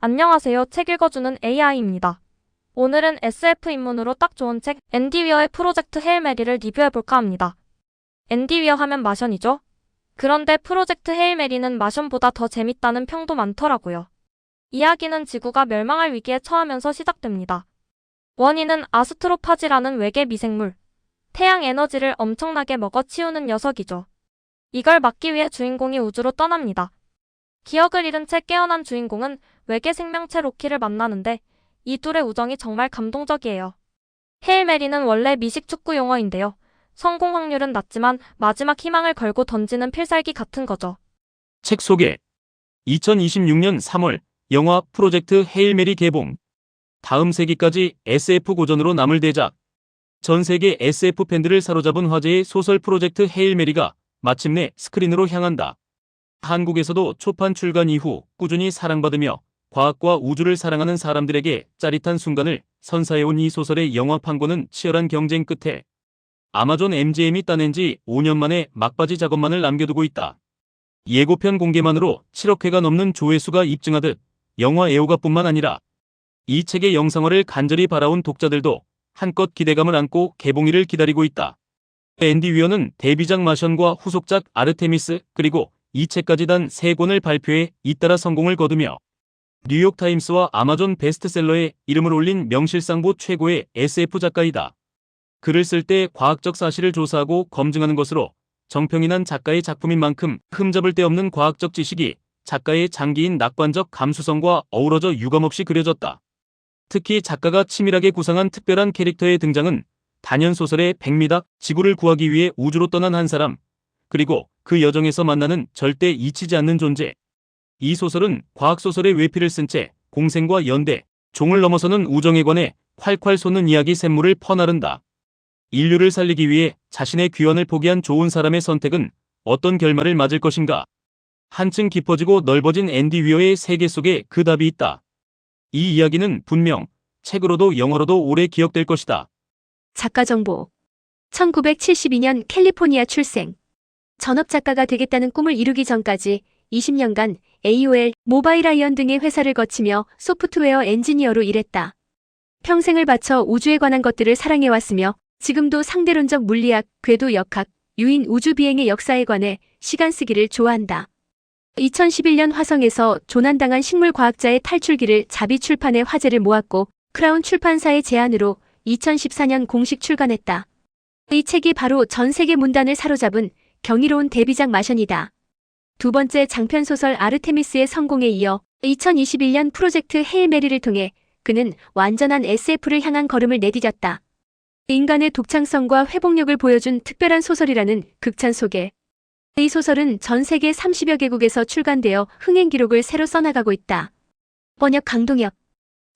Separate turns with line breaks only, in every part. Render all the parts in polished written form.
안녕하세요. 책 읽어주는 AI입니다. 오늘은 SF 입문으로 딱 좋은 책 앤디 위어의 프로젝트 헤일 메리를 리뷰해볼까 합니다. 앤디 위어 하면 마션이죠? 그런데 프로젝트 헤일 메리는 마션보다 더 재밌다는 평도 많더라고요. 이야기는 지구가 멸망할 위기에 처하면서 시작됩니다. 원인은 아스트로파지라는 외계 미생물, 태양 에너지를 엄청나게 먹어치우는 녀석이죠. 이걸 막기 위해 주인공이 우주로 떠납니다. 기억을 잃은 채 깨어난 주인공은 외계 생명체 로키를 만나는데 이 둘의 우정이 정말 감동적이에요. 헤일 메리는 원래 미식 축구 용어인데요. 성공 확률은 낮지만 마지막 희망을 걸고 던지는 필살기 같은 거죠.
책 소개. 2026년 3월 영화 프로젝트 헤일 메리 개봉. 다음 세기까지 SF 고전으로 남을 대작. 전 세계 SF 팬들을 사로잡은 화제의 소설 프로젝트 헤일 메리가 마침내 스크린으로 향한다. 한국에서도 초판 출간 이후 꾸준히 사랑받으며 과학과 우주를 사랑하는 사람들에게 짜릿한 순간을 선사해온 이 소설의 영화 판권은 치열한 경쟁 끝에 아마존 MGM이 따낸 지 5년 만에 막바지 작업만을 남겨두고 있다. 예고편 공개만으로 7억 회가 넘는 조회수가 입증하듯 영화 애호가뿐만 아니라 이 책의 영상화를 간절히 바라온 독자들도 한껏 기대감을 안고 개봉일을 기다리고 있다. 앤디 위어는 데뷔작 마션과 후속작 아르테미스 그리고 이 책까지 단 3권을 발표해 잇따라 성공을 거두며 뉴욕타임스와 아마존 베스트셀러에 이름을 올린 명실상부 최고의 SF 작가이다. 글을 쓸 때 과학적 사실을 조사하고 검증하는 것으로 정평이 난 작가의 작품인 만큼 흠잡을 데 없는 과학적 지식이 작가의 장기인 낙관적 감수성과 어우러져 유감없이 그려졌다. 특히 작가가 치밀하게 구상한 특별한 캐릭터의 등장은 단연소설의 백미닭, 지구를 구하기 위해 우주로 떠난 한 사람, 그리고 그 여정에서 만나는 절대 잊히지 않는 존재. 이 소설은 과학소설의 외피를 쓴 채 공생과 연대, 종을 넘어서는 우정에 관해 콸콸 솟는 이야기 샘물을 퍼나른다. 인류를 살리기 위해 자신의 귀환을 포기한 좋은 사람의 선택은 어떤 결말을 맞을 것인가? 한층 깊어지고 넓어진 앤디 위어의 세계 속에 그 답이 있다. 이 이야기는 분명 책으로도 영어로도 오래 기억될 것이다.
작가 정보. 1972년 캘리포니아 출생. 전업 작가가 되겠다는 꿈을 이루기 전까지 20년간 AOL, 모바일아이언 등의 회사를 거치며 소프트웨어 엔지니어로 일했다. 평생을 바쳐 우주에 관한 것들을 사랑해왔으며 지금도 상대론적 물리학, 궤도 역학, 유인 우주 비행의 역사에 관해 시간 쓰기를 좋아한다. 2011년 화성에서 조난당한 식물과학자의 탈출기를 자비 출판에 화제를 모았고 크라운 출판사의 제안으로 2014년 공식 출간했다. 이 책이 바로 전 세계 문단을 사로잡은 경이로운 데뷔작 마션이다. 두 번째 장편소설 아르테미스의 성공에 이어 2021년 프로젝트 헤일 메리를 통해 그는 완전한 SF를 향한 걸음을 내디뎠다. 인간의 독창성과 회복력을 보여준 특별한 소설이라는 극찬 속에 이 소설은 전 세계 30여 개국에서 출간되어 흥행 기록을 새로 써나가고 있다. 번역 강동혁.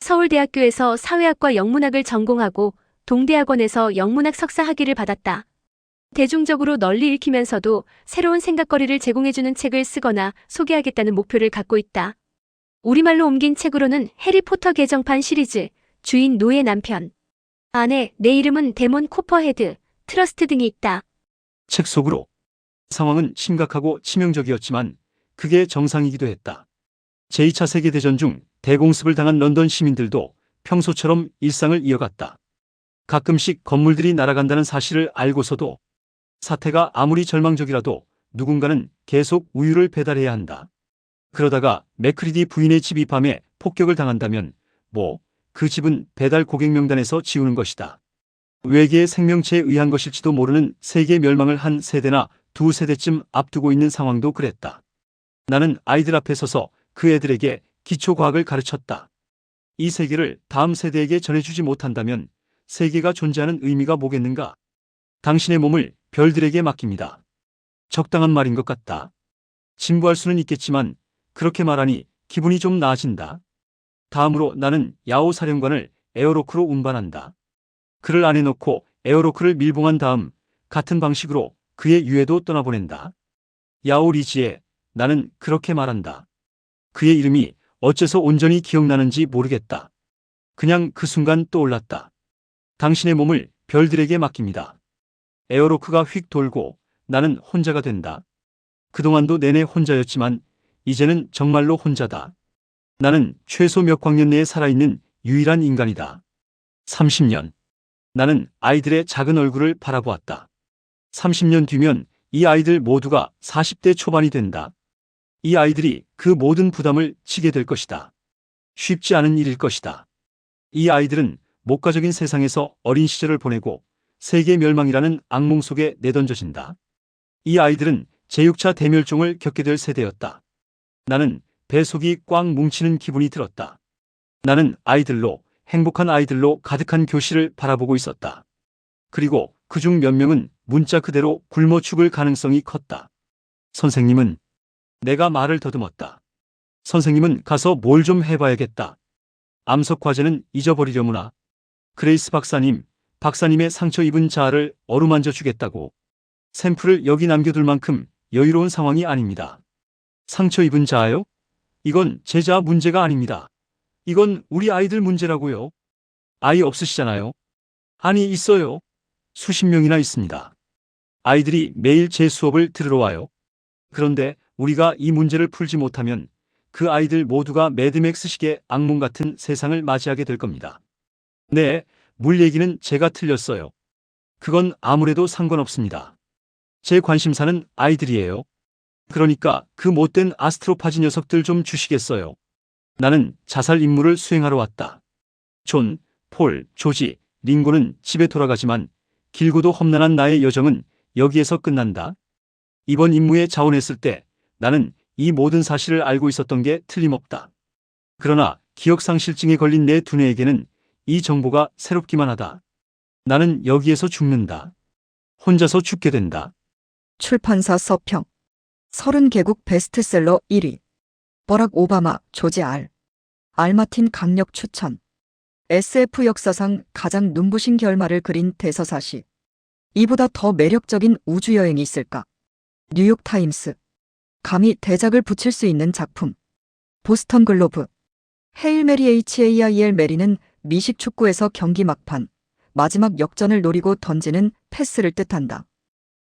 서울대학교에서 사회학과 영문학을 전공하고 동대학원에서 영문학 석사 학위를 받았다. 대중적으로 널리 읽히면서도 새로운 생각거리를 제공해주는 책을 쓰거나 소개하겠다는 목표를 갖고 있다. 우리말로 옮긴 책으로는 해리포터 개정판 시리즈, 주인 노예 남편, 아내, 내 이름은 데몬 코퍼헤드, 트러스트 등이 있다.
책 속으로. 상황은 심각하고 치명적이었지만 그게 정상이기도 했다. 제2차 세계대전 중 대공습을 당한 런던 시민들도 평소처럼 일상을 이어갔다. 가끔씩 건물들이 날아간다는 사실을 알고서도 사태가 아무리 절망적이라도 누군가는 계속 우유를 배달해야 한다. 그러다가 맥크리디 부인의 집이 밤에 폭격을 당한다면 그 집은 배달 고객 명단에서 지우는 것이다. 외계의 생명체에 의한 것일지도 모르는 세계 멸망을 한 세대나 두 세대쯤 앞두고 있는 상황도 그랬다. 나는 아이들 앞에 서서 그 애들에게 기초과학을 가르쳤다. 이 세계를 다음 세대에게 전해주지 못한다면 세계가 존재하는 의미가 뭐겠는가? 당신의 몸을 별들에게 맡깁니다. 적당한 말인 것 같다. 진부할 수는 있겠지만 그렇게 말하니 기분이 좀 나아진다. 다음으로 나는 야오 사령관을 에어로크로 운반한다. 그를 안에 넣고 에어로크를 밀봉한 다음 같은 방식으로 그의 유해도 떠나보낸다. 야오 리지에 나는 그렇게 말한다. 그의 이름이 어째서 온전히 기억나는지 모르겠다. 그냥 그 순간 떠올랐다. 당신의 몸을 별들에게 맡깁니다. 에어로크가 휙 돌고 나는 혼자가 된다. 그동안도 내내 혼자였지만 이제는 정말로 혼자다. 나는 최소 몇 광년 내에 살아있는 유일한 인간이다. 30년. 나는 아이들의 작은 얼굴을 바라보았다. 30년 뒤면 이 아이들 모두가 40대 초반이 된다. 이 아이들이 그 모든 부담을 지게 될 것이다. 쉽지 않은 일일 것이다. 이 아이들은 목가적인 세상에서 어린 시절을 보내고 세계 멸망이라는 악몽 속에 내던져진다. 이 아이들은 제6차 대멸종을 겪게 될 세대였다. 나는 뱃속이 꽉 뭉치는 기분이 들었다. 나는 아이들로, 행복한 아이들로 가득한 교실을 바라보고 있었다. 그리고 그중 몇 명은 문자 그대로 굶어 죽을 가능성이 컸다. 선생님은, 내가 말을 더듬었다. 선생님은 가서 뭘 좀 해봐야겠다. 암석 과제는 잊어버리려무나. 그레이스 박사님의 상처 입은 자아를 어루만져 주겠다고. 샘플을 여기 남겨둘 만큼 여유로운 상황이 아닙니다. 상처 입은 자아요? 이건 제 자아 문제가 아닙니다. 이건 우리 아이들 문제라고요. 아이 없으시잖아요. 아니, 있어요. 수십 명이나 있습니다. 아이들이 매일 제 수업을 들으러 와요. 그런데 우리가 이 문제를 풀지 못하면 그 아이들 모두가 매드맥스식의 악몽 같은 세상을 맞이하게 될 겁니다. 네, 물 얘기는 제가 틀렸어요. 그건 아무래도 상관없습니다. 제 관심사는 아이들이에요. 그러니까 그 못된 아스트로파지 녀석들 좀 주시겠어요. 나는 자살 임무를 수행하러 왔다. 존, 폴, 조지, 링고는 집에 돌아가지만 길고도 험난한 나의 여정은 여기에서 끝난다. 이번 임무에 자원했을 때 나는 이 모든 사실을 알고 있었던 게 틀림없다. 그러나 기억상실증에 걸린 내 두뇌에게는 이 정보가 새롭기만 하다. 나는 여기에서 죽는다. 혼자서 죽게 된다.
출판사 서평 30개국 베스트셀러 1위 버락 오바마 조지 알마틴 강력 추천 SF 역사상 가장 눈부신 결말을 그린 대서사시 이보다 더 매력적인 우주여행이 있을까? 뉴욕타임스 감히 대작을 붙일 수 있는 작품 보스턴 글로브 헤일 메리 HAIL 메리는 미식 축구에서 경기 막판 마지막 역전을 노리고 던지는 패스를 뜻한다.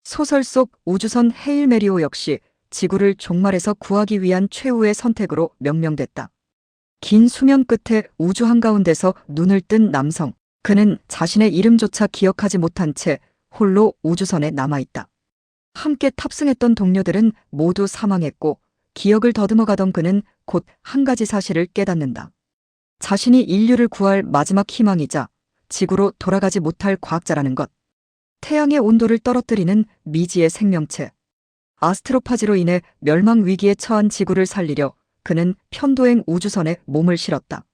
소설 속 우주선 헤일 메리오 역시 지구를 종말에서 구하기 위한 최후의 선택으로 명명됐다. 긴 수면 끝에 우주 한가운데서 눈을 뜬 남성. 그는 자신의 이름조차 기억하지 못한 채 홀로 우주선에 남아있다. 함께 탑승했던 동료들은 모두 사망했고 기억을 더듬어가던 그는 곧 한 가지 사실을 깨닫는다. 자신이 인류를 구할 마지막 희망이자 지구로 돌아가지 못할 과학자라는 것. 태양의 온도를 떨어뜨리는 미지의 생명체. 아스트로파지로 인해 멸망 위기에 처한 지구를 살리려 그는 편도행 우주선에 몸을 실었다.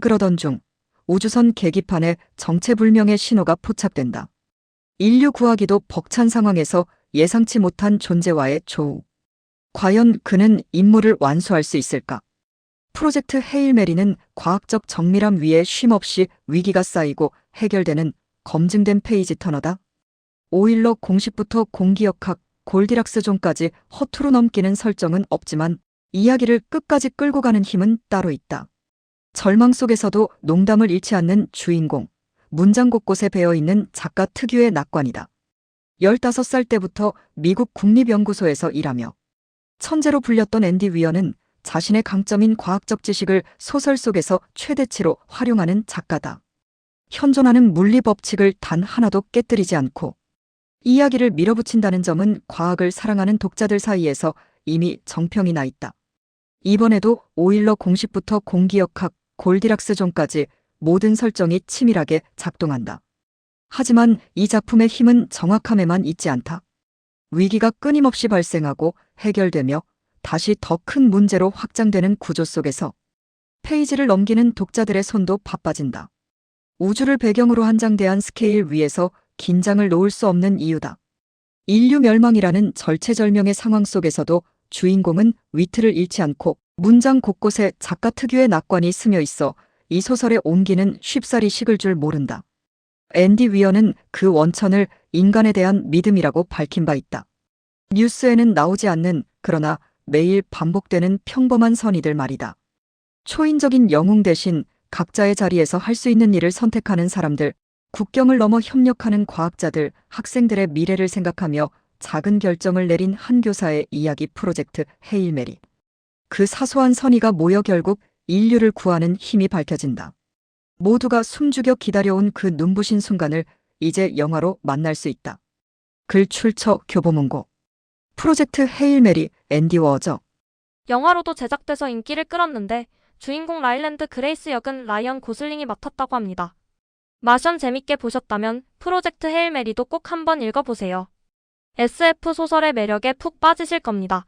그러던 중 우주선 계기판에 정체불명의 신호가 포착된다. 인류 구하기도 벅찬 상황에서 예상치 못한 존재와의 조우. 과연 그는 임무를 완수할 수 있을까? 프로젝트 헤일 메리는 과학적 정밀함 위에 쉼없이 위기가 쌓이고 해결되는 검증된 페이지 터너다. 오일러 공식부터 공기역학, 골디락스 존까지 허투루 넘기는 설정은 없지만 이야기를 끝까지 끌고 가는 힘은 따로 있다. 절망 속에서도 농담을 잃지 않는 주인공, 문장 곳곳에 배어있는 작가 특유의 낙관이다. 15살 때부터 미국 국립연구소에서 일하며 천재로 불렸던 앤디 위어는 자신의 강점인 과학적 지식을 소설 속에서 최대치로 활용하는 작가다. 현존하는 물리 법칙을 단 하나도 깨뜨리지 않고 이야기를 밀어붙인다는 점은 과학을 사랑하는 독자들 사이에서 이미 정평이 나 있다. 이번에도 오일러 공식부터 공기역학, 골디락스 존까지 모든 설정이 치밀하게 작동한다. 하지만 이 작품의 힘은 정확함에만 있지 않다. 위기가 끊임없이 발생하고 해결되며 다시 더 큰 문제로 확장되는 구조 속에서 페이지를 넘기는 독자들의 손도 바빠진다. 우주를 배경으로 한장대한 스케일 위에서 긴장을 놓을 수 없는 이유다. 인류 멸망이라는 절체절명의 상황 속에서도 주인공은 위트를 잃지 않고 문장 곳곳에 작가 특유의 낙관이 스며 있어 이 소설의 온기는 쉽사리 식을 줄 모른다. 앤디 위어는 그 원천을 인간에 대한 믿음이라고 밝힌 바 있다. 뉴스에는 나오지 않는 그러나 매일 반복되는 평범한 선의들 말이다. 초인적인 영웅 대신 각자의 자리에서 할 수 있는 일을 선택하는 사람들, 국경을 넘어 협력하는 과학자들, 학생들의 미래를 생각하며 작은 결정을 내린 한 교사의 이야기 프로젝트 헤일 메리. 그 사소한 선의가 모여 결국 인류를 구하는 힘이 밝혀진다. 모두가 숨죽여 기다려온 그 눈부신 순간을 이제 영화로 만날 수 있다. 글 출처 교보문고. 프로젝트 헤일 메리 앤디 워저.
영화로도 제작돼서 인기를 끌었는데 주인공 라일랜드 그레이스 역은 라이언 고슬링이 맡았다고 합니다. 마션 재밌게 보셨다면 프로젝트 헤일 메리도 꼭 한번 읽어보세요. SF 소설의 매력에 푹 빠지실 겁니다.